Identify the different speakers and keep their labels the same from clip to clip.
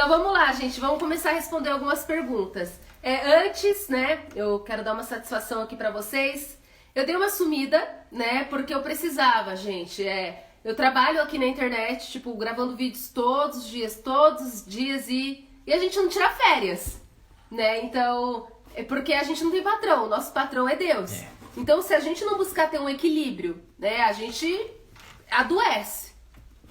Speaker 1: Então vamos lá, gente, vamos começar a responder algumas perguntas. Antes, né, eu quero dar uma satisfação aqui pra vocês. Eu dei uma sumida, né, porque eu precisava, gente. Eu trabalho aqui na internet, tipo, gravando vídeos todos os dias e a gente não tira férias, né? Então, é porque a gente não tem patrão, o nosso patrão é Deus. Então, se a gente não buscar ter um equilíbrio, né, a gente adoece,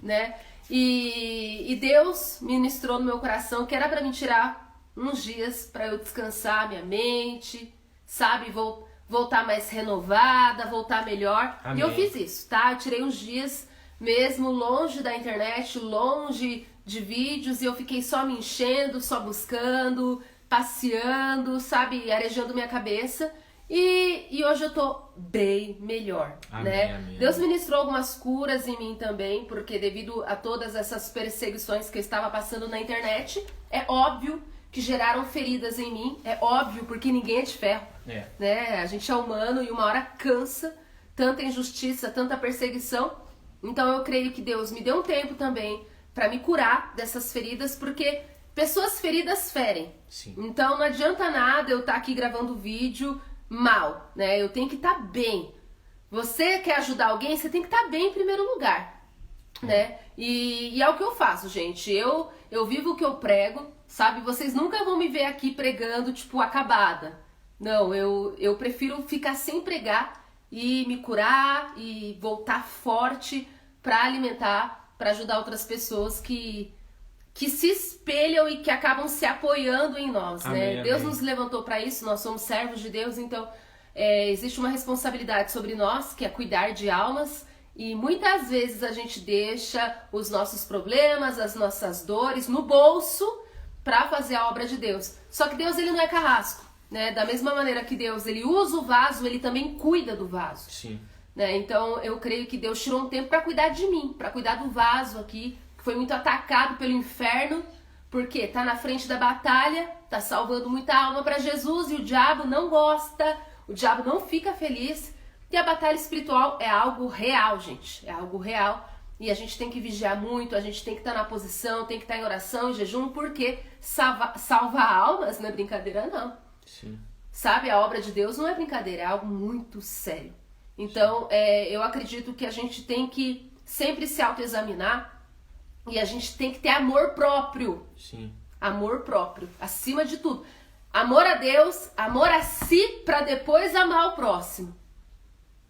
Speaker 1: né? E Deus ministrou no meu coração que era pra me tirar uns dias pra eu descansar minha mente, sabe? Voltar mais renovada, voltar melhor. Amém. E eu fiz isso, tá? Eu tirei uns dias mesmo longe da internet, longe de vídeos, e eu fiquei só me enchendo, só buscando, passeando, sabe? Arejando minha cabeça. E hoje eu tô bem melhor, amém, né? Amém. Deus ministrou algumas curas em mim também, porque devido a todas essas perseguições que eu estava passando na internet, é óbvio que geraram feridas em mim, é óbvio, porque ninguém é de ferro, né? A gente é humano e uma hora cansa, tanta injustiça, tanta perseguição. Então eu creio que Deus me deu um tempo também para me curar dessas feridas, porque pessoas feridas ferem. Sim. Então não adianta nada eu estar aqui gravando vídeo mal, né? Eu tenho que estar bem. Você quer ajudar alguém, você tem que estar bem em primeiro lugar, né? E é o que eu faço, gente. Eu vivo o que eu prego, sabe? Vocês nunca vão me ver aqui pregando, tipo, acabada. Não, eu prefiro ficar sem pregar e me curar e voltar forte para alimentar, para ajudar outras pessoas que se espelham e que acabam se apoiando em nós, amém, né? Amém. Deus nos levantou para isso, nós somos servos de Deus, então existe uma responsabilidade sobre nós, que é cuidar de almas, e muitas vezes a gente deixa os nossos problemas, as nossas dores no bolso para fazer a obra de Deus. Só que Deus, ele não é carrasco, né? Da mesma maneira que Deus, ele usa o vaso, ele também cuida do vaso. Sim. Né? Então eu creio que Deus tirou um tempo para cuidar de mim, para cuidar do vaso aqui, que foi muito atacado pelo inferno, porque tá na frente da batalha, tá salvando muita alma para Jesus, e o diabo não gosta, o diabo não fica feliz. E a batalha espiritual é algo real, gente, é algo real. E a gente tem que vigiar muito, a gente tem que estar na posição, tem que estar em oração, em jejum, porque salvar almas não é brincadeira, não. Sim. Sabe, a obra de Deus não é brincadeira, é algo muito sério. Então, eu acredito que a gente tem que sempre se autoexaminar e a gente tem que ter amor próprio. Sim. Amor próprio, acima de tudo. Amor a Deus, amor a si, para depois amar o próximo.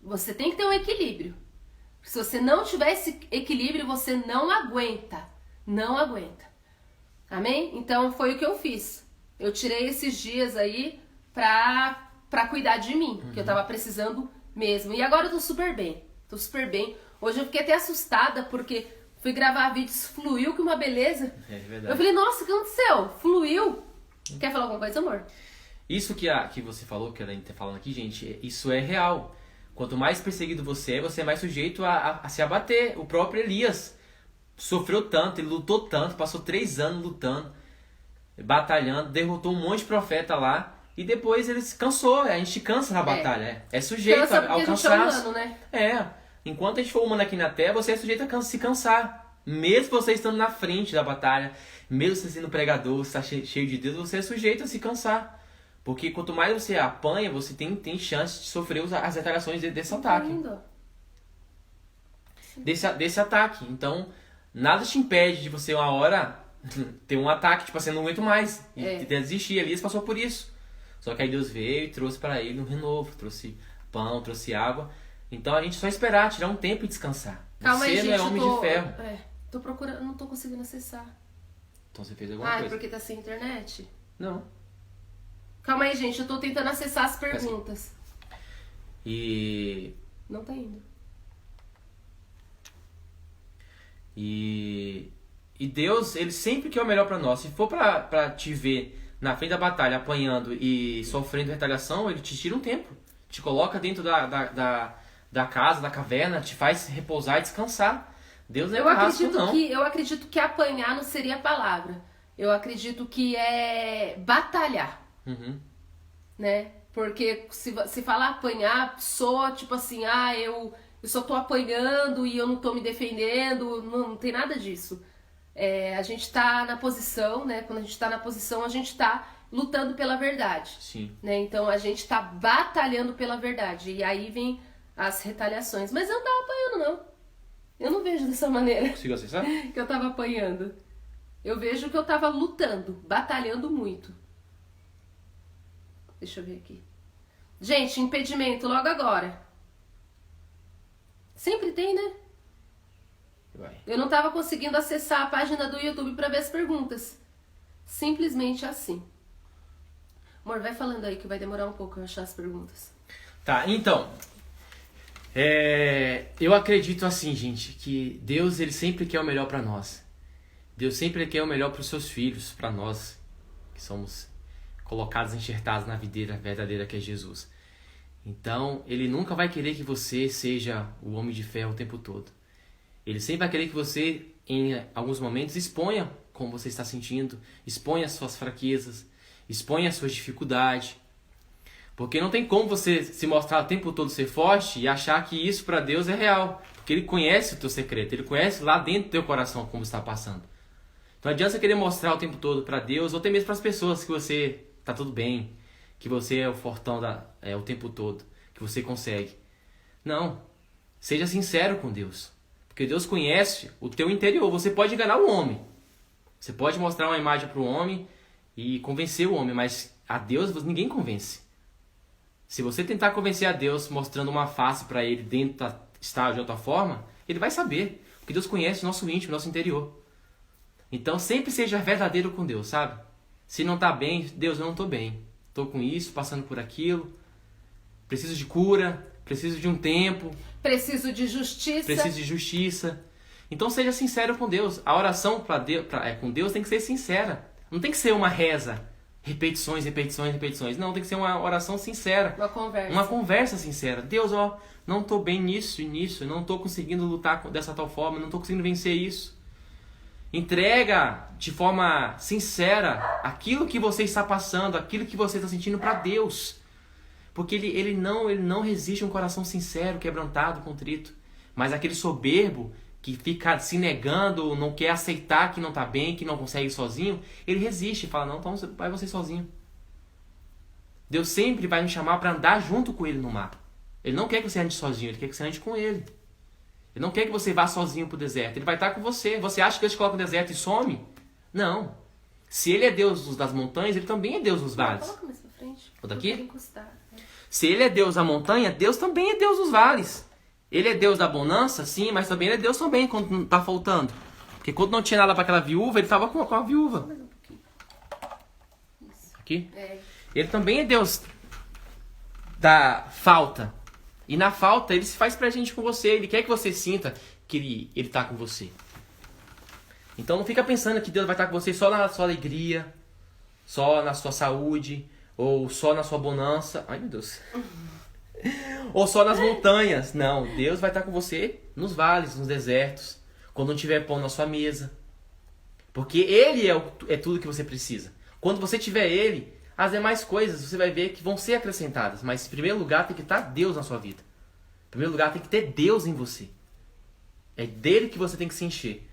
Speaker 1: Você tem que ter um equilíbrio. Se você não tiver esse equilíbrio, você não aguenta. Não aguenta. Amém? Então, foi o que eu fiz. Eu tirei esses dias aí pra cuidar de mim, que eu tava precisando mesmo. E agora eu tô super bem. Tô super bem. Hoje eu fiquei até assustada, porque fui gravar vídeos, fluiu que uma beleza. É verdade. Eu falei, nossa, o que aconteceu? Fluiu. Quer falar alguma coisa, amor?
Speaker 2: Isso que você falou, que a gente tá falando aqui, gente, isso é real. Quanto mais perseguido você é mais sujeito a se abater. O próprio Elias sofreu tanto, ele lutou tanto, passou 3 anos lutando, batalhando, derrotou um monte de profeta lá, e depois ele se cansou. A gente cansa na batalha, é sujeito ao cansaço. Né? Enquanto a gente for humano aqui na Terra, você é sujeito a se cansar. Mesmo você estando na frente da batalha, mesmo você sendo pregador, você está cheio de Deus, você é sujeito a se cansar. Porque quanto mais você apanha, você tem chance de sofrer as retaliações desse ataque. Desse ataque. Então, nada te impede de você uma hora ter um ataque, tipo assim, não aguento mais. E desistir. Elias passou por isso. Só que aí Deus veio e trouxe para ele um renovo. Trouxe pão, trouxe água. Então a gente só esperar, tirar um tempo e descansar.
Speaker 1: Calma aí,
Speaker 2: você não é homem de ferro.
Speaker 1: Tô procurando, não tô conseguindo acessar.
Speaker 2: Então você fez alguma coisa.
Speaker 1: É porque tá sem internet?
Speaker 2: Não.
Speaker 1: Calma aí, gente, eu tô tentando acessar as perguntas.
Speaker 2: E...
Speaker 1: Não tá indo.
Speaker 2: E Deus, ele sempre quer o melhor pra nós. Se for pra te ver na frente da batalha, apanhando e sofrendo retaliação, ele te tira um tempo. Te coloca dentro da casa, da caverna, te faz repousar e descansar. Deus não é carrasco, não.
Speaker 1: Eu acredito que apanhar não seria a palavra. Eu acredito que é batalhar. Né? Porque se falar apanhar, soa tipo assim, eu só tô apanhando e eu não tô me defendendo, não tem nada disso. a gente tá na posição, né? Quando a gente tá na posição, a gente tá lutando pela verdade.
Speaker 2: Sim.
Speaker 1: Né? Então a gente tá batalhando pela verdade. E aí vem as retaliações. Mas eu não tava apanhando, não. Eu não vejo dessa maneira.
Speaker 2: Conseguiu acessar?
Speaker 1: Que eu tava apanhando. Eu vejo que eu tava lutando, batalhando muito. Deixa eu ver aqui. Gente, impedimento logo agora. Sempre tem, né?
Speaker 2: Vai.
Speaker 1: Eu não tava conseguindo acessar a página do YouTube pra ver as perguntas. Simplesmente assim. Amor, vai falando aí que vai demorar um pouco eu achar as perguntas.
Speaker 2: Tá, então... eu acredito assim, gente, que Deus ele sempre quer o melhor pra nós. Deus sempre quer o melhor pros seus filhos, pra nós, que somos colocados, enxertados na videira verdadeira que é Jesus. Então, ele nunca vai querer que você seja o homem de ferro o tempo todo. Ele sempre vai querer que você, em alguns momentos, exponha como você está sentindo, exponha as suas fraquezas, exponha as suas dificuldades. Porque não tem como você se mostrar o tempo todo ser forte e achar que isso para Deus é real. Porque Ele conhece o teu secreto, Ele conhece lá dentro do teu coração como está passando. Então não adianta você querer mostrar o tempo todo para Deus, ou até mesmo para as pessoas que você está tudo bem, que você é o fortão o tempo todo, que você consegue. Não. Seja sincero com Deus. Porque Deus conhece o teu interior. Você pode enganar o homem. Você pode mostrar uma imagem para o homem e convencer o homem, mas a Deus ninguém convence. Se você tentar convencer a Deus mostrando uma face para Ele dentro da estar de outra forma, Ele vai saber. Porque Deus conhece o nosso íntimo, o nosso interior. Então sempre seja verdadeiro com Deus, sabe? Se não está bem, Deus, eu não estou bem. Estou com isso, passando por aquilo. Preciso de cura, preciso de um tempo.
Speaker 1: Preciso de justiça.
Speaker 2: Então seja sincero com Deus. A oração com Deus tem que ser sincera. Não tem que ser uma reza. Repetições. Não, tem que ser uma oração sincera. Uma conversa sincera. Deus, não estou bem nisso e nisso. Não estou conseguindo lutar dessa tal forma. Não estou conseguindo vencer isso. Entrega de forma sincera aquilo que você está passando, aquilo que você está sentindo para Deus. Porque ele não resiste a um coração sincero, quebrantado, contrito. Mas aquele soberbo que fica se negando, não quer aceitar que não está bem, que não consegue ir sozinho, ele resiste e fala, não, então vai você sozinho. Deus sempre vai nos chamar para andar junto com Ele no mar. Ele não quer que você ande sozinho, Ele quer que você ande com Ele. Ele não quer que você vá sozinho para o deserto, Ele vai estar com você. Você acha que Ele te coloca no deserto e some? Não. Se Ele é Deus das montanhas, Ele também é Deus dos vales.
Speaker 1: Coloca mais pra frente.
Speaker 2: O daqui? Se Ele é Deus da montanha, Deus também é Deus dos vales. Ele é Deus da bonança, sim, mas também Ele é Deus também quando não está faltando. Porque quando não tinha nada para aquela viúva, Ele estava com a viúva. Aqui? Ele também é Deus da falta. E na falta, Ele se faz presente com você. Ele quer que você sinta que Ele está com você. Então não fica pensando que Deus vai estar com você só na sua alegria, só na sua saúde, ou só na sua bonança. Ai, meu Deus. Ou só nas montanhas. Não, Deus vai estar com você nos vales, nos desertos, quando não tiver pão na sua mesa. Porque Ele é tudo que você precisa. Quando você tiver Ele, as demais coisas você vai ver que vão ser acrescentadas. Mas em primeiro lugar tem que estar Deus na sua vida. Em primeiro lugar tem que ter Deus em você. É dele que você tem que se encher.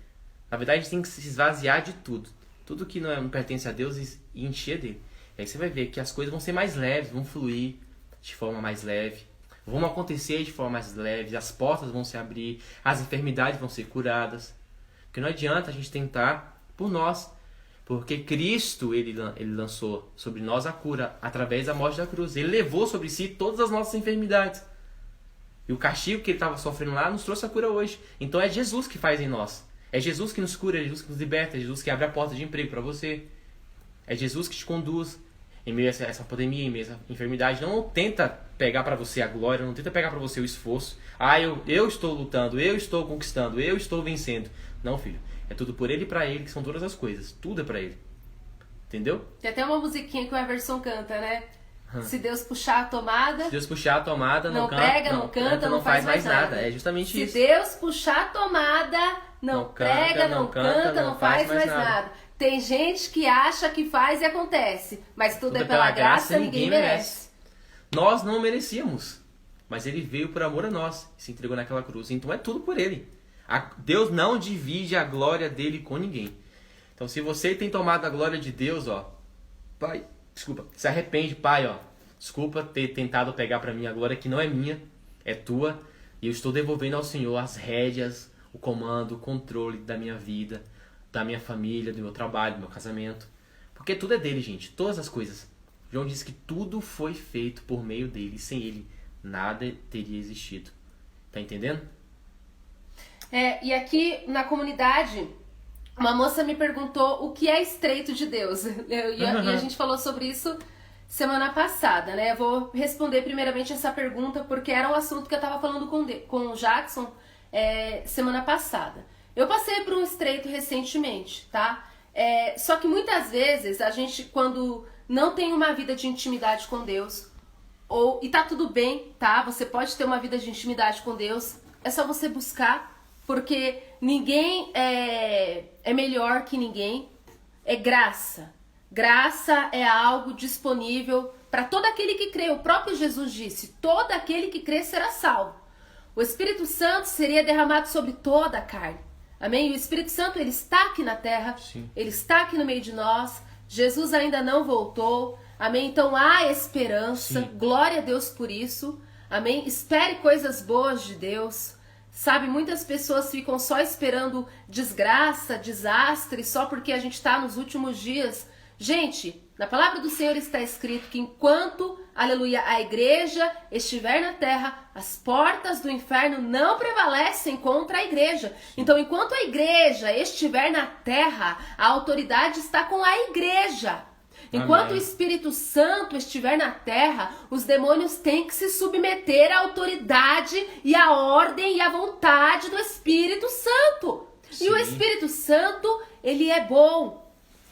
Speaker 2: Na verdade, a gente tem que se esvaziar de tudo. Tudo que não pertence a Deus e encher dele. E aí você vai ver que as coisas vão ser mais leves, vão fluir de forma mais leve, vão acontecer de forma mais leve, as portas vão se abrir, as enfermidades vão ser curadas. Porque não adianta a gente tentar por nós, porque Cristo ele lançou sobre nós a cura através da morte da cruz. Ele levou sobre si todas as nossas enfermidades. E o castigo que ele estava sofrendo lá nos trouxe a cura hoje. Então é Jesus que faz em nós. É Jesus que nos cura, é Jesus que nos liberta, é Jesus que abre a porta de emprego para você. É Jesus que te conduz em meio a essa pandemia, em meio a essa enfermidade. Não tenta pegar para você a glória, não tenta pegar para você o esforço. Eu estou lutando, eu estou conquistando, eu estou vencendo. Não, filho. É tudo por Ele e para Ele, que são todas as coisas. Tudo é para Ele. Entendeu?
Speaker 1: Tem até uma musiquinha que o Everson canta, né? Se Deus puxar a tomada...
Speaker 2: Se Deus puxar a tomada,
Speaker 1: não prega, não canta, não faz mais nada.
Speaker 2: É justamente isso.
Speaker 1: Se Deus puxar a tomada, não prega, não canta, não faz mais nada. Tem gente que acha que faz e acontece. Mas tudo é pela graça, ninguém merece.
Speaker 2: Nós não merecíamos. Mas Ele veio por amor a nós e se entregou naquela cruz. Então é tudo por Ele. Deus não divide a glória dele com ninguém. Então, se você tem tomado a glória de Deus, ó, pai, desculpa, se arrepende, pai, ó, desculpa ter tentado pegar para mim a glória que não é minha, é tua, e eu estou devolvendo ao Senhor as rédeas, o comando, o controle da minha vida, da minha família, do meu trabalho, do meu casamento, porque tudo é dele, gente, todas as coisas. João diz que tudo foi feito por meio dele, sem ele nada teria existido. Tá entendendo?
Speaker 1: E aqui na comunidade, uma moça me perguntou o que é estreito de Deus. E a gente falou sobre isso semana passada, né? Eu vou responder primeiramente essa pergunta porque era um assunto que eu tava falando com o Jackson semana passada. Eu passei por um estreito recentemente, tá? Só que muitas vezes a gente, quando não tem uma vida de intimidade com Deus, e tá tudo bem, tá? Você pode ter uma vida de intimidade com Deus, é só você buscar, porque ninguém é melhor que ninguém, é graça. Graça é algo disponível para todo aquele que crê. O próprio Jesus disse, todo aquele que crê será salvo. O Espírito Santo seria derramado sobre toda a carne. Amém? E o Espírito Santo, ele está aqui na terra,
Speaker 2: Sim.
Speaker 1: Ele está aqui no meio de nós, Jesus ainda não voltou, amém? Então há esperança,
Speaker 2: Sim.
Speaker 1: Glória a Deus por isso, amém? Espere coisas boas de Deus, sabe? Muitas pessoas ficam só esperando desgraça, desastre, só porque a gente está nos últimos dias. Gente, na palavra do Senhor está escrito que enquanto, aleluia, a igreja estiver na terra, as portas do inferno não prevalecem contra a igreja. Então, enquanto a igreja estiver na terra, a autoridade está com a igreja. Enquanto
Speaker 2: Amém.
Speaker 1: o Espírito Santo estiver na terra, os demônios têm que se submeter à autoridade e à ordem e à vontade do Espírito Santo.
Speaker 2: Sim.
Speaker 1: E o Espírito Santo, ele é bom.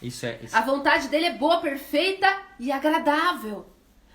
Speaker 2: Isso.
Speaker 1: A vontade dele é boa, perfeita e agradável.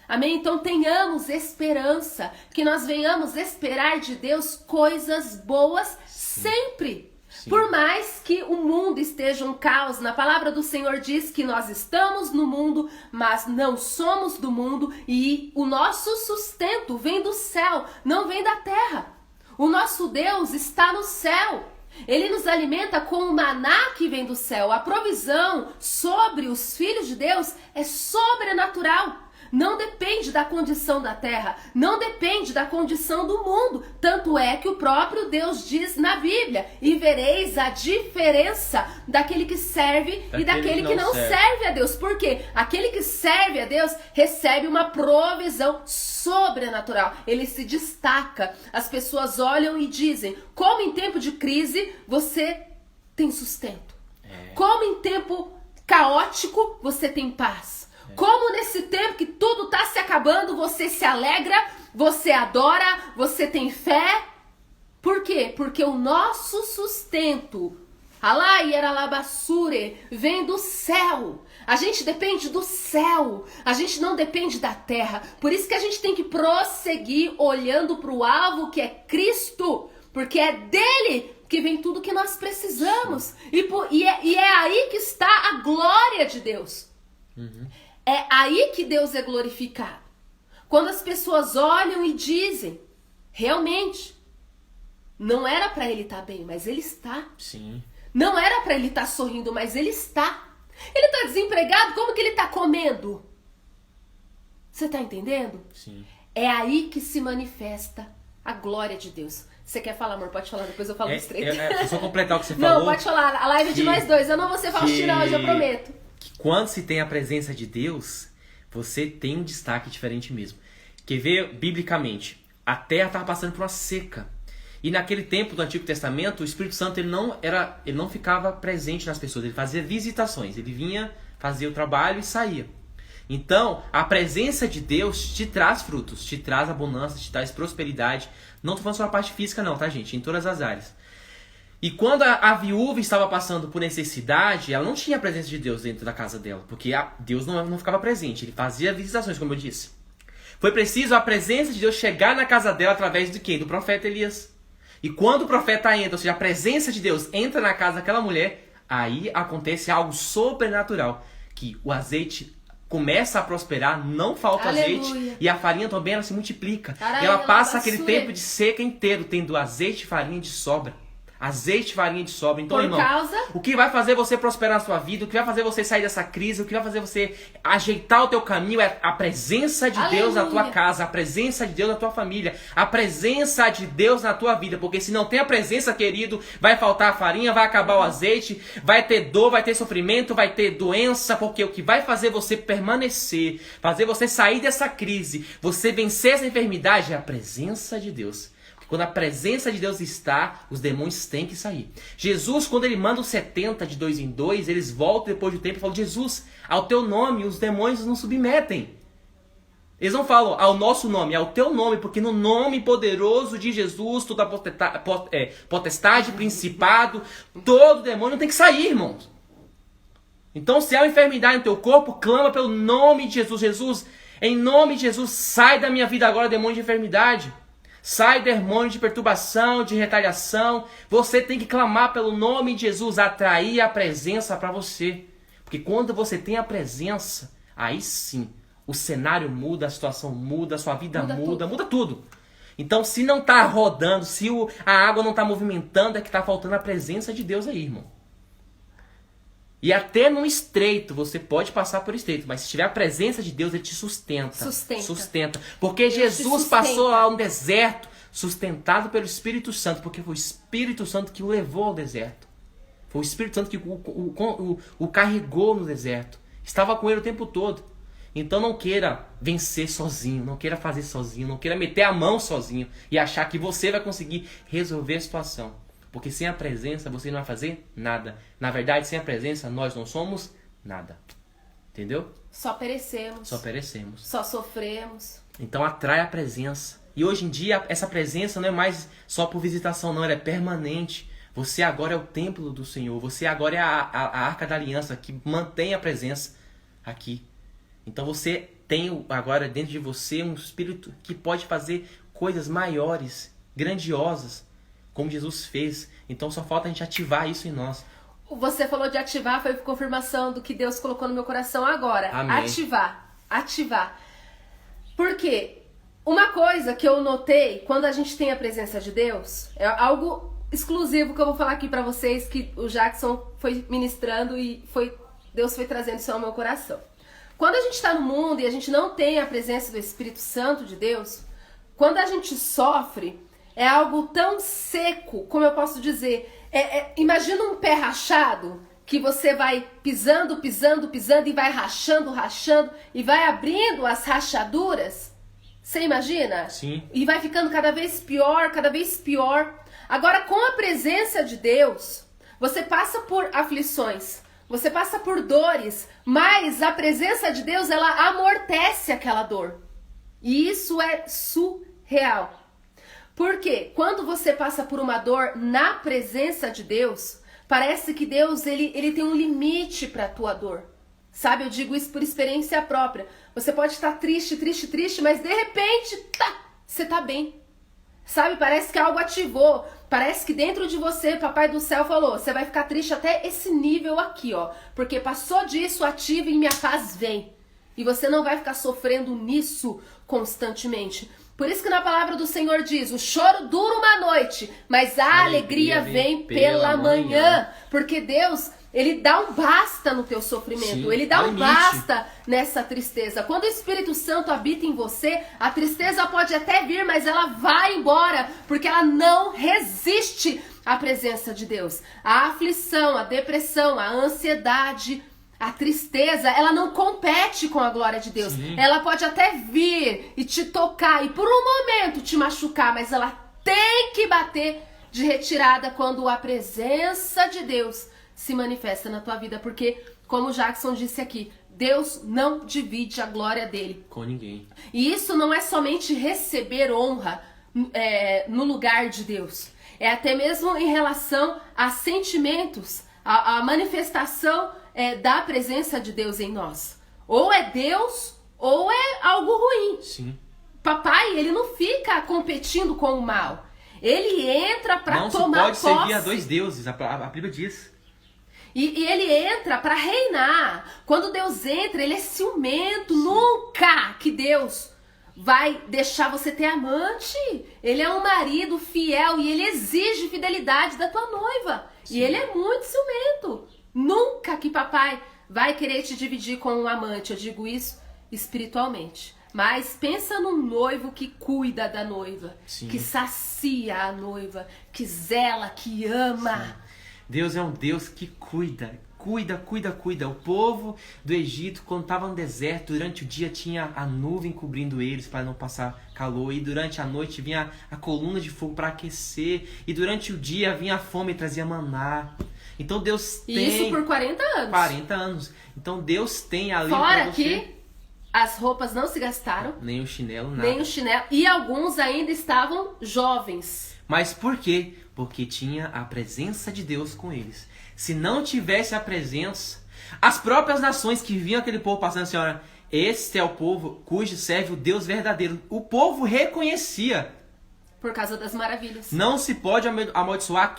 Speaker 1: Amém? Então tenhamos esperança, que nós venhamos esperar de Deus coisas boas sempre.
Speaker 2: Sim.
Speaker 1: Por mais que o mundo esteja um caos, na palavra do Senhor diz que nós estamos no mundo, mas não somos do mundo, e o nosso sustento vem do céu, não vem da terra. O nosso Deus está no céu. Ele nos alimenta com o maná que vem do céu. A provisão sobre os filhos de Deus é sobrenatural. Não depende da condição da terra, não depende da condição do mundo. Tanto é que o próprio Deus diz na Bíblia, e vereis a diferença daquele que serve e daquele que não serve a Deus. Por quê? Aquele que serve a Deus recebe uma provisão sobrenatural. Ele se destaca. As pessoas olham e dizem, como em tempo de crise você tem sustento. Como em tempo caótico você tem paz. Como nesse tempo que tudo está se acabando, você se alegra, você adora, você tem fé. Por quê? Porque o nosso sustento, vem do céu. A gente depende do céu, a gente não depende da terra. Por isso que a gente tem que prosseguir olhando para o alvo que é Cristo, porque é dele que vem tudo que nós precisamos. E é aí que está a glória de Deus.
Speaker 2: Uhum.
Speaker 1: É aí que Deus é glorificado. Quando as pessoas olham e dizem, realmente, não era para ele estar bem, mas ele está.
Speaker 2: Sim.
Speaker 1: Não era para ele estar sorrindo, mas ele está. Ele está desempregado, como que ele está comendo? Você está entendendo?
Speaker 2: Sim.
Speaker 1: É aí que se manifesta a glória de Deus. Você quer falar, amor? Pode falar, depois eu falo estreito.
Speaker 2: Só completar o que você falou.
Speaker 1: Não, pode falar. A live é de nós dois. Eu não vou ser Faustina hoje, eu prometo.
Speaker 2: Que quando se tem a presença de Deus, você tem um destaque diferente mesmo. Quer ver, biblicamente, a terra estava passando por uma seca. E naquele tempo do Antigo Testamento, o Espírito Santo ele não ficava presente nas pessoas, ele fazia visitações. Ele vinha, fazia o trabalho e saía. Então, a presença de Deus te traz frutos, te traz abundância, te traz prosperidade. Não estou falando só a parte física não, tá, gente? Em todas as áreas. E quando a viúva estava passando por necessidade, ela não tinha a presença de Deus dentro da casa dela, porque Deus não ficava presente, ele fazia visitações, como eu disse. Foi preciso a presença de Deus chegar na casa dela através de quem? Do profeta Elias. E quando o profeta entra, ou seja, a presença de Deus entra na casa daquela mulher, aí acontece algo sobrenatural, que o azeite começa a prosperar, não falta azeite, e a farinha também ela se multiplica. E ela passa aquele tempo de seca inteiro, tendo azeite e farinha de sobra. Azeite e farinha de sobra. Então,
Speaker 1: Por
Speaker 2: irmão,
Speaker 1: causa...
Speaker 2: o que vai fazer você prosperar na sua vida, o que vai fazer você sair dessa crise, o que vai fazer você ajeitar o teu caminho é a presença de Deus na tua casa, a presença de Deus na tua família, a presença de Deus na tua vida. Porque se não tem a presença, querido, vai faltar a farinha, vai acabar o azeite, vai ter dor, vai ter sofrimento, vai ter doença. Porque o que vai fazer você permanecer, fazer você sair dessa crise, você vencer essa enfermidade é a presença de Deus. Quando a presença de Deus está, os demônios têm que sair. Jesus, quando ele manda os 70 de 2 em 2, eles voltam depois do tempo e falam: Jesus, ao teu nome os demônios não submetem. Eles não falam ao nosso nome, ao teu nome, porque no nome poderoso de Jesus, toda potestade, principado, todo demônio tem que sair, irmãos. Então, se há uma enfermidade no teu corpo, clama pelo nome de Jesus. Jesus, em nome de Jesus, sai da minha vida agora, demônio de enfermidade. Sai, demônio de perturbação, de retaliação. Você tem que clamar pelo nome de Jesus, atrair a presença para você. Porque quando você tem a presença, aí sim, o cenário muda, a situação muda, a sua vida muda tudo. Então, se não está rodando, se a água não está movimentando, é que está faltando a presença de Deus aí, irmão. E até no estreito, você pode passar por estreito, mas se tiver a presença de Deus, ele te sustenta. Sustenta. Porque Jesus passou lá no deserto, sustentado pelo Espírito Santo, porque foi o Espírito Santo que o levou ao deserto. Foi o Espírito Santo que o carregou no deserto. Estava com ele o tempo todo. Então não queira vencer sozinho, não queira fazer sozinho, não queira meter a mão sozinho e achar que você vai conseguir resolver a situação. Porque sem a presença você não vai fazer nada. Na verdade, sem a presença nós não somos nada. Entendeu?
Speaker 1: Só perecemos.
Speaker 2: Só
Speaker 1: sofremos.
Speaker 2: Então atrai a presença. E hoje em dia essa presença não é mais só por visitação, não. Ela é permanente. Você agora é o templo do Senhor. Você agora é a arca da aliança que mantém a presença aqui. Então você tem agora dentro de você um espírito que pode fazer coisas maiores, grandiosas, como Jesus fez. Então só falta a gente ativar isso em nós.
Speaker 1: Você falou de ativar, foi confirmação do que Deus colocou no meu coração agora.
Speaker 2: Amém.
Speaker 1: Ativar. Por quê? Uma coisa que eu notei quando a gente tem a presença de Deus, é algo exclusivo que eu vou falar aqui pra vocês, que o Jackson foi ministrando e Deus foi trazendo isso ao meu coração. Quando a gente está no mundo e a gente não tem a presença do Espírito Santo de Deus, quando a gente sofre, é algo tão seco, como eu posso dizer. Imagina um pé rachado, que você vai pisando e vai rachando, e vai abrindo as rachaduras. Você imagina?
Speaker 2: Sim.
Speaker 1: E vai ficando cada vez pior. Agora, com a presença de Deus, você passa por aflições, você passa por dores, mas a presença de Deus, ela amortece aquela dor. E isso é surreal. Porque quando você passa por uma dor na presença de Deus, parece que Deus ele tem um limite para a tua dor. Sabe, eu digo isso por experiência própria. Você pode estar triste, mas de repente, você tá bem. Sabe, parece que algo ativou. Parece que dentro de você, Papai do Céu falou, você vai ficar triste até esse nível aqui, ó. Porque passou disso, ativa e minha paz vem. E você não vai ficar sofrendo nisso constantemente. Por isso que na palavra do Senhor diz, o choro dura uma noite, mas a alegria vem pela manhã. Porque Deus, ele dá um basta no teu sofrimento. Sim, ele dá um basta nessa tristeza. Quando o Espírito Santo habita em você, a tristeza pode até vir, mas ela vai embora, porque ela não resiste à presença de Deus. A aflição, a depressão, a ansiedade, a tristeza, ela não compete com a glória de Deus. Sim. Ela pode até vir e te tocar e por um momento te machucar, mas ela tem que bater de retirada quando a presença de Deus se manifesta na tua vida. Porque, como o Jackson disse aqui, Deus não divide a glória dele
Speaker 2: com ninguém.
Speaker 1: E isso não é somente receber honra no lugar de Deus. É até mesmo em relação a sentimentos, a manifestação da presença de Deus em nós. Ou é Deus, ou é algo ruim.
Speaker 2: Sim.
Speaker 1: Papai, ele não fica competindo com o mal. Ele entra para tomar posse.
Speaker 2: Não se pode servir a dois deuses, a Bíblia diz.
Speaker 1: E ele entra para reinar. Quando Deus entra, ele é ciumento. Sim. Nunca que Deus vai deixar você ter amante. Ele é um marido fiel e ele exige fidelidade da tua noiva. Sim. E ele é muito ciumento. Nunca que papai vai querer te dividir com um amante. Eu digo isso espiritualmente. Mas pensa num noivo que cuida da noiva, sim, que sacia a noiva, que zela, que ama.
Speaker 2: Sim. Deus é um Deus que cuida. O povo do Egito, quando estava no deserto, durante o dia tinha a nuvem cobrindo eles para não passar calor. E durante a noite vinha a coluna de fogo para aquecer. E durante o dia vinha a fome e trazia maná. Então Deus tem...
Speaker 1: Isso por 40 anos.
Speaker 2: 40 anos. Então Deus tem ali
Speaker 1: para você... que as roupas não se gastaram.
Speaker 2: Nem o chinelo, nada.
Speaker 1: Nem o chinelo. E alguns ainda estavam jovens.
Speaker 2: Mas por quê? Porque tinha a presença de Deus com eles. Se não tivesse a presença, as próprias nações que viam aquele povo passando, assim, olha, este é o povo cujo serve o Deus verdadeiro. O povo reconhecia.
Speaker 1: Por causa das maravilhas.
Speaker 2: Não se pode amaldiçoar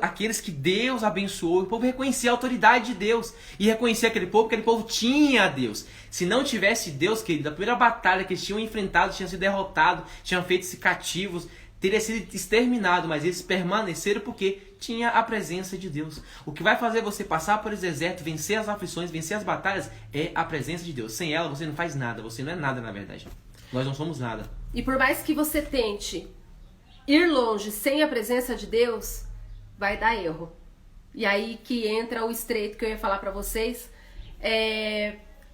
Speaker 2: aqueles que Deus abençoou. O povo reconhecia a autoridade de Deus. E reconhecia aquele povo tinha Deus. Se não tivesse Deus, querido, a primeira batalha que eles tinham enfrentado, tinham sido derrotados, tinham feito-se cativos, teria sido exterminado, mas eles permaneceram porque tinha a presença de Deus. O que vai fazer você passar por esse deserto, vencer as aflições, vencer as batalhas, é a presença de Deus. Sem ela, você não faz nada. Você não é nada, na verdade. Nós não somos nada.
Speaker 1: E por mais que você tente ir longe sem a presença de Deus, vai dar erro. E aí que entra o estreito que eu ia falar pra vocês.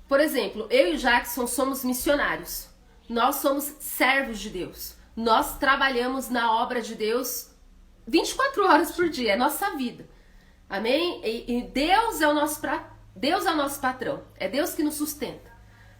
Speaker 1: Por exemplo, eu e o Jackson somos missionários. Nós somos servos de Deus. Nós trabalhamos na obra de Deus 24 horas por dia, é nossa vida. Amém? E Deus é o nosso patrão. É Deus que nos sustenta.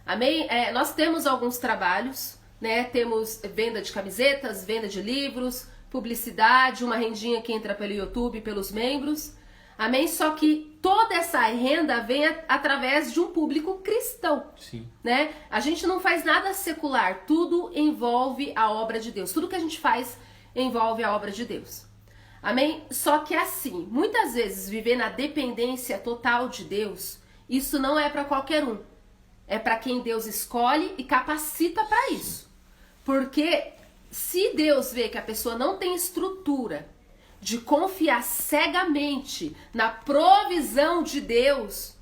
Speaker 1: Amém? Nós temos alguns trabalhos, né? Temos venda de camisetas, venda de livros, publicidade, uma rendinha que entra pelo YouTube, pelos membros. Amém? Só que toda essa renda vem através de um público cristão.
Speaker 2: Sim.
Speaker 1: Né? A gente não faz nada secular, tudo envolve a obra de Deus. Tudo que a gente faz envolve a obra de Deus. Amém? Só que assim, muitas vezes viver na dependência total de Deus, isso não é para qualquer um. É para quem Deus escolhe e capacita para isso. Porque se Deus vê que a pessoa não tem estrutura de confiar cegamente na provisão de Deus,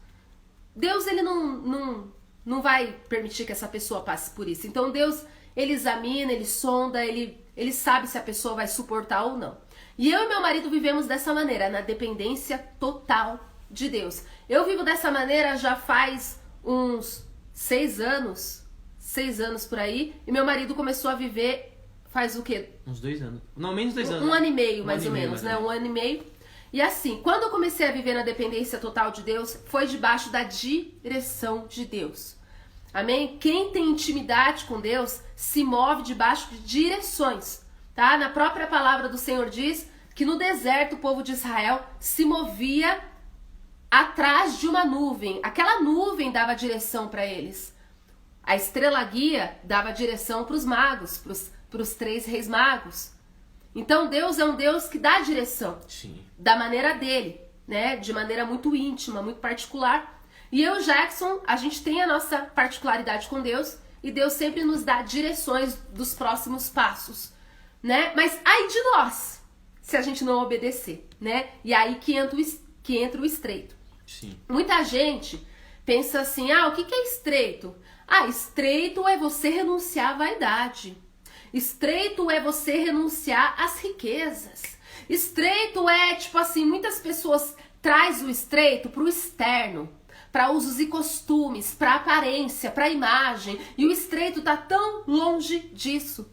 Speaker 1: Deus ele não vai permitir que essa pessoa passe por isso. Então Deus, ele examina, ele sonda, ele sabe se a pessoa vai suportar ou não. E eu e meu marido vivemos dessa maneira, na dependência total de Deus. Eu vivo dessa maneira já faz uns 6 anos por aí, e meu marido começou a viver faz o quê?
Speaker 2: Uns 2 anos. Não, menos 2 anos.
Speaker 1: Um ano e meio, mais ou menos, né? Um ano e meio. E assim, quando eu comecei a viver na dependência total de Deus, foi debaixo da direção de Deus. Amém? Quem tem intimidade com Deus se move debaixo de direções, tá? Na própria palavra do Senhor diz que no deserto o povo de Israel se movia atrás de uma nuvem. Aquela nuvem dava direção para eles. A estrela guia dava direção para os magos, para os 3 reis magos. Então Deus é um Deus que dá direção.
Speaker 2: Sim.
Speaker 1: Da maneira dele, né? De maneira muito íntima, muito particular. E eu e o Jackson, a gente tem a nossa particularidade com Deus e Deus sempre nos dá direções dos próximos passos, né? Mas ai de nós, se a gente não obedecer, né? E aí que entra o estreito.
Speaker 2: Sim.
Speaker 1: Muita gente pensa assim, o que é estreito? Estreito é você renunciar à vaidade. Estreito é você renunciar às riquezas. Estreito é, tipo assim, muitas pessoas traz o estreito para o externo, para usos e costumes, para aparência, para imagem. E o estreito tá tão longe disso.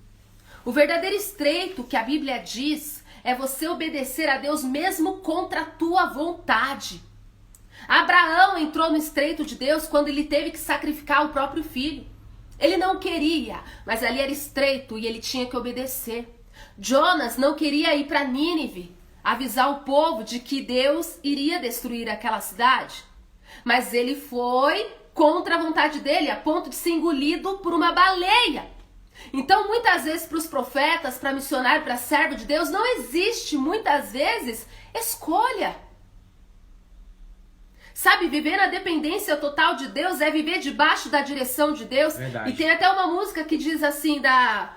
Speaker 1: O verdadeiro estreito que a Bíblia diz é você obedecer a Deus mesmo contra a tua vontade. Abraão entrou no estreito de Deus quando ele teve que sacrificar o próprio filho. Ele não queria, mas ali era estreito e ele tinha que obedecer. Jonas não queria ir para Nínive, avisar o povo de que Deus iria destruir aquela cidade. Mas ele foi contra a vontade dele, a ponto de ser engolido por uma baleia. Então, muitas vezes, para os profetas, para missionário, para servo de Deus, não existe, muitas vezes, escolha. Sabe, viver na dependência total de Deus é viver debaixo da direção de Deus.
Speaker 2: Verdade.
Speaker 1: E tem até uma música que diz assim, da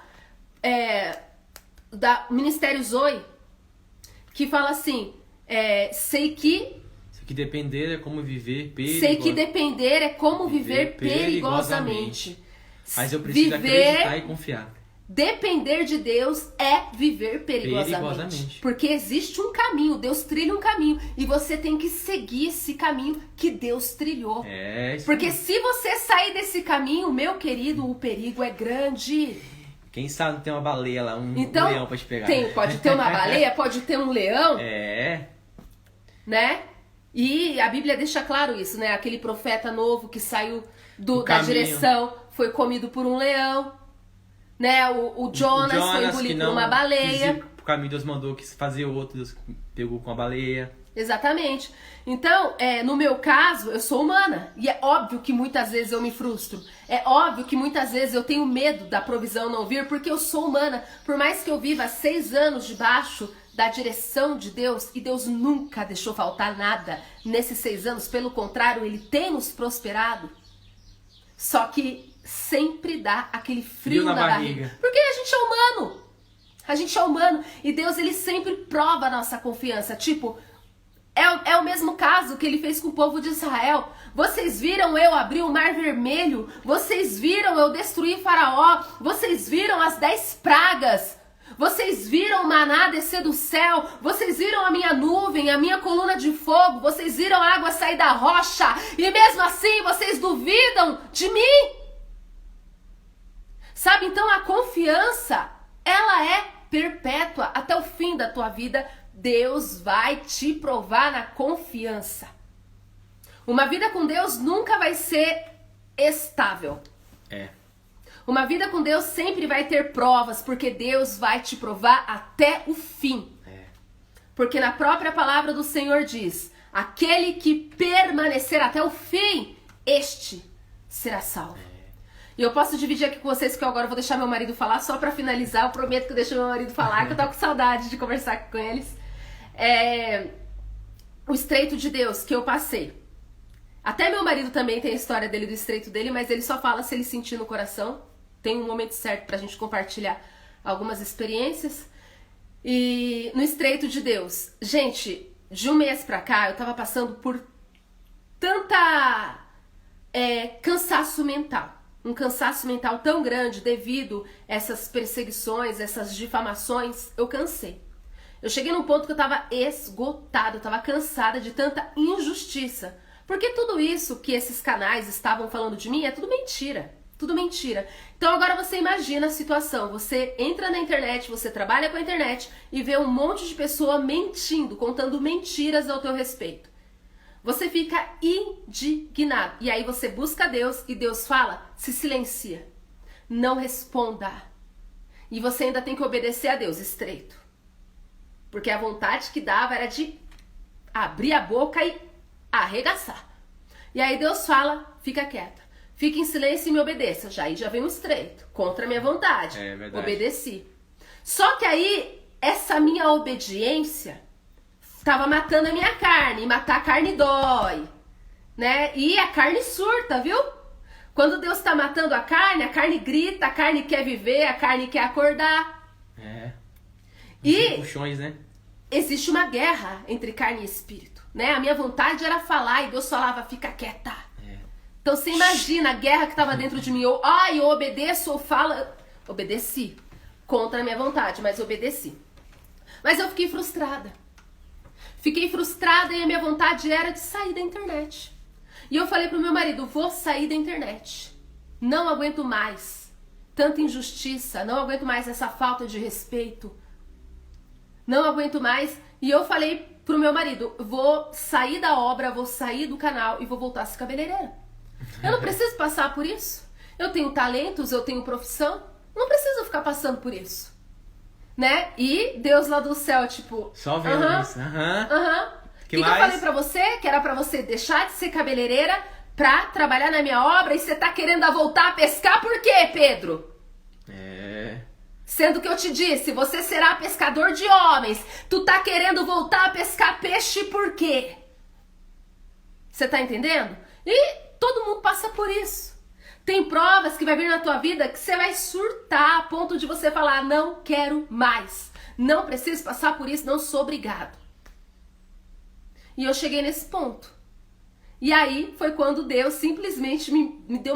Speaker 1: Ministério Zoe, que fala assim, sei que
Speaker 2: depender é como viver perigosamente.
Speaker 1: Sei que depender é como viver perigosamente.
Speaker 2: Mas eu preciso acreditar e confiar.
Speaker 1: Depender de Deus é viver perigosamente. Porque existe um caminho, Deus trilha um caminho. E você tem que seguir esse caminho que Deus trilhou. Porque se você sair desse caminho, meu querido, o perigo é grande.
Speaker 2: Quem sabe não tem uma baleia lá, um leão pra te pegar.
Speaker 1: Pode ter uma baleia, pode ter um leão. Né? E a Bíblia deixa claro isso, né? Aquele profeta novo que saiu da direção foi comido por um leão. Né? O Jonas foi engolido por uma baleia.
Speaker 2: O caminho Deus mandou que fazer outro, Deus pegou com a baleia.
Speaker 1: Exatamente. Então, no meu caso, eu sou humana. E é óbvio que muitas vezes eu me frustro. É óbvio que muitas vezes eu tenho medo da provisão não vir, porque eu sou humana. Por mais que eu viva 6 anos debaixo da direção de Deus, e Deus nunca deixou faltar nada nesses 6 anos. Pelo contrário, Ele tem nos prosperado. Só que sempre dá aquele frio na barriga. Porque a gente é humano. A gente é humano. E Deus, Ele sempre prova a nossa confiança. Tipo, é o mesmo caso que Ele fez com o povo de Israel. Vocês viram eu abrir o Mar Vermelho? Vocês viram eu destruir Faraó? Vocês viram as 10 pragas? Vocês viram o maná descer do céu? Vocês viram a minha nuvem, a minha coluna de fogo? Vocês viram a água sair da rocha? E mesmo assim vocês duvidam de mim? Sabe, então a confiança, ela é perpétua até o fim da tua vida. Deus vai te provar na confiança. Uma vida com Deus nunca vai ser estável. Uma vida com Deus sempre vai ter provas, porque Deus vai te provar até o fim. Porque na própria palavra do Senhor diz, aquele que permanecer até o fim, este será salvo. E eu posso dividir aqui com vocês, que eu agora vou deixar meu marido falar, só pra finalizar. Eu prometo que eu deixo meu marido falar, que eu tô com saudade de conversar com eles. O estreito de Deus que eu passei. Até meu marido também tem a história dele, do estreito dele, mas ele só fala se ele sentir no coração. Tem um momento certo pra gente compartilhar algumas experiências. E no estreito de Deus, gente, de um mês pra cá, eu tava passando por tanta cansaço mental. Um cansaço mental tão grande devido a essas perseguições, essas difamações. Eu cansei. Eu cheguei num ponto que eu tava esgotada, eu tava cansada de tanta injustiça. Porque tudo isso que esses canais estavam falando de mim é tudo mentira. Tudo mentira. Então agora você imagina a situação. Você entra na internet, você trabalha com a internet e vê um monte de pessoa mentindo, contando mentiras ao teu respeito. Você fica indignado. E aí você busca Deus e Deus fala, se silencia. Não responda. E você ainda tem que obedecer a Deus, estreito. Porque a vontade que dava era de abrir a boca e arregaçar. E aí Deus fala, fica quieta. Fica em silêncio e me obedeça. Aí já vem um estreito, contra a minha vontade.
Speaker 2: É verdade.
Speaker 1: Obedeci. Só que aí, essa minha obediência tava matando a minha carne. E matar a carne dói. Né? E a carne surta, viu? Quando Deus tá matando a carne grita, a carne quer viver, a carne quer acordar. E
Speaker 2: puxões, né?
Speaker 1: Existe uma guerra entre carne e espírito. Né? A minha vontade era falar e Deus falava, fica quieta. Então você imagina a guerra que estava dentro de mim. Eu obedeço ou falo. Obedeci. Contra a minha vontade, mas obedeci. Mas eu fiquei frustrada. Fiquei frustrada e a minha vontade era de sair da internet. E eu falei pro meu marido, vou sair da internet. Não aguento mais tanta injustiça, não aguento mais essa falta de respeito. Não aguento mais. E eu falei pro meu marido, vou sair da obra, vou sair do canal e vou voltar a ser cabeleireira. Eu não preciso passar por isso. Eu tenho talentos, eu tenho profissão. Não preciso ficar passando por isso. Né? E Deus lá do céu, tipo...
Speaker 2: Só vendo isso.
Speaker 1: O que eu falei pra você? Que era pra você deixar de ser cabeleireira pra trabalhar na minha obra e você tá querendo voltar a pescar por quê, Pedro? Sendo que eu te disse, você será pescador de homens. Tu tá querendo voltar a pescar peixe por quê? Você tá entendendo? E todo mundo passa por isso. Tem provas que vai vir na tua vida que você vai surtar a ponto de você falar, não quero mais. Não preciso passar por isso, não sou obrigado. E eu cheguei nesse ponto. E aí foi quando Deus simplesmente me deu